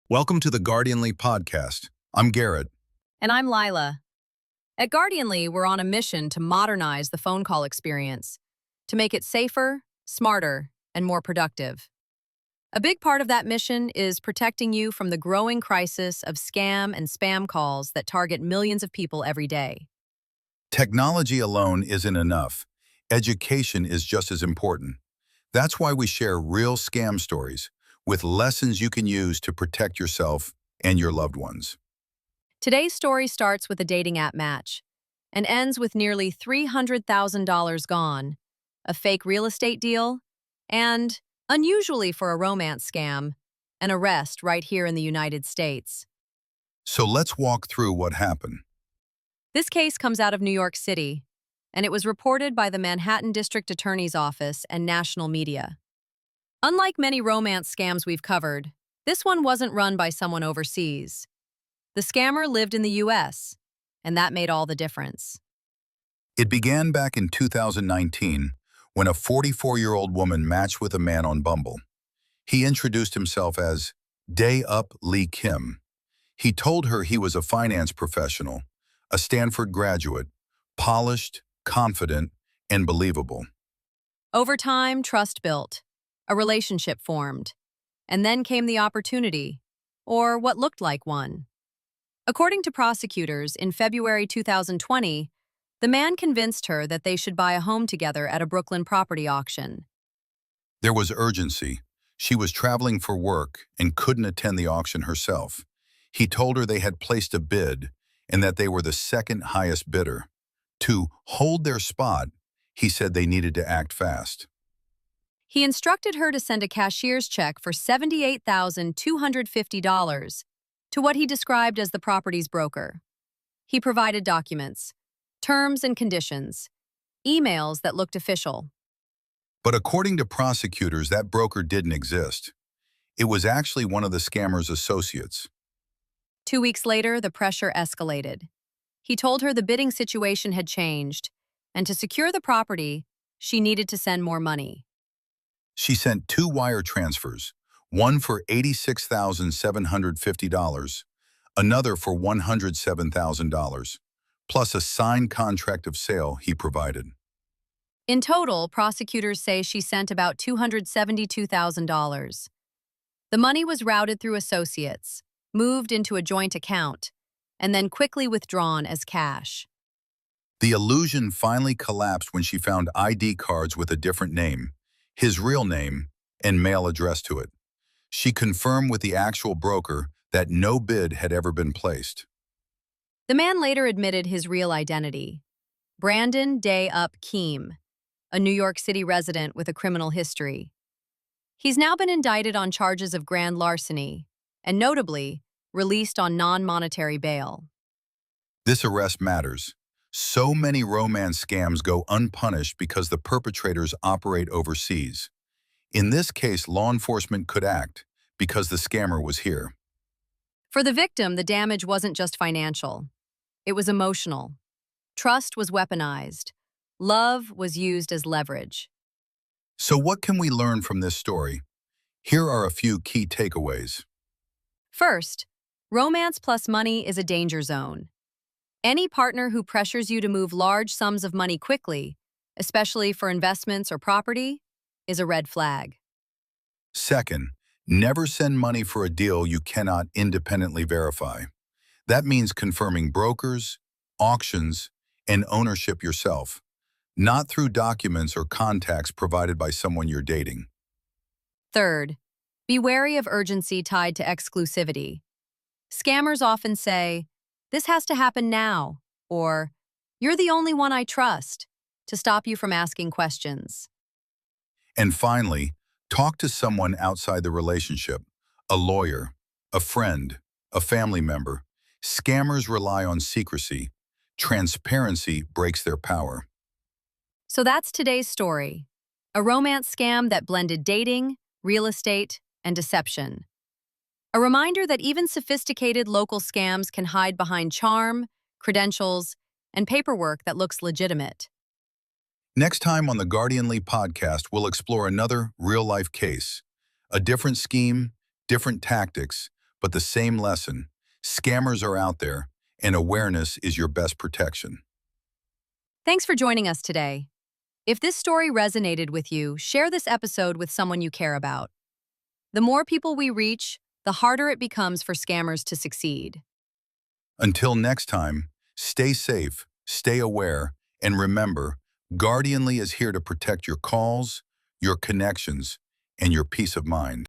Welcome to the Guardianly podcast. I'm Garrett. And I'm Lila. At Guardianly, we're on a mission to modernize the phone call experience, to make it safer, smarter, and more productive. A big part of that mission is protecting you from the growing crisis of scam and spam calls that target millions of people every day. Technology alone isn't enough. Education is just as important. That's why we share real scam stories with lessons you can use to protect yourself and your loved ones. Today's story starts with a dating app match and ends with nearly $300,000 gone, a fake real estate deal, and, unusually for a romance scam, an arrest right here in the United States. So let's walk through what happened. This case comes out of New York City, and it was reported by the Manhattan District Attorney's Office and national media. Unlike many romance scams we've covered, this one wasn't run by someone overseas. The scammer lived in the U.S., and that made all the difference. It began back in 2019 when a 44-year-old woman matched with a man on Bumble. He introduced himself as Day Up Lee Kim. He told her he was a finance professional, a Stanford graduate, polished, confident, and believable. Over time, trust built, a relationship formed, and then came the opportunity, or what looked like one. According to prosecutors, in February 2020, the man convinced her that they should buy a home together at a Brooklyn property auction. There was urgency. She was traveling for work and couldn't attend the auction herself. He told her they had placed a bid and that they were the second highest bidder. To hold their spot, he said they needed to act fast. He instructed her to send a cashier's check for $78,250 to what he described as the property's broker. He provided documents, terms and conditions, emails that looked official. But according to prosecutors, that broker didn't exist. It was actually one of the scammer's associates. 2 weeks later, the pressure escalated. He told her the bidding situation had changed, and to secure the property, she needed to send more money. She sent 2 wire transfers, one for $86,750, another for $107,000, plus a signed contract of sale he provided. In total, prosecutors say she sent about $272,000. The money was routed through associates, moved into a joint account, and then quickly withdrawn as cash. The illusion finally collapsed when she found ID cards with a different name, his real name, and mail address to it. She confirmed with the actual broker that no bid had ever been placed. The man later admitted his real identity, Brandon Day Up Keem, a New York City resident with a criminal history. He's now been indicted on charges of grand larceny and, notably, released on non-monetary bail. This arrest matters. So many romance scams go unpunished because the perpetrators operate overseas. In this case, law enforcement could act because the scammer was here. For the victim, the damage wasn't just financial. It was emotional. Trust was weaponized. Love was used as leverage. So what can we learn from this story? Here are a few key takeaways. First, romance plus money is a danger zone. Any partner who pressures you to move large sums of money quickly, especially for investments or property, is a red flag. Second, never send money for a deal you cannot independently verify. That means confirming brokers, auctions, and ownership yourself, not through documents or contacts provided by someone you're dating. Third, be wary of urgency tied to exclusivity. Scammers often say, "This has to happen now," or "You're the only one I trust," to stop you from asking questions. And finally, talk to someone outside the relationship, a lawyer, a friend, a family member. Scammers rely on secrecy. Transparency breaks their power. So that's today's story. A romance scam that blended dating, real estate, and deception. A reminder that even sophisticated local scams can hide behind charm, credentials, and paperwork that looks legitimate. Next time on the Guardianly podcast, we'll explore another real-life case. A different scheme, different tactics, but the same lesson. Scammers are out there, and awareness is your best protection. Thanks for joining us today. If this story resonated with you, share this episode with someone you care about. The more people we reach, the harder it becomes for scammers to succeed. Until next time, stay safe, stay aware, and remember, Guardianly is here to protect your calls, your connections, and your peace of mind.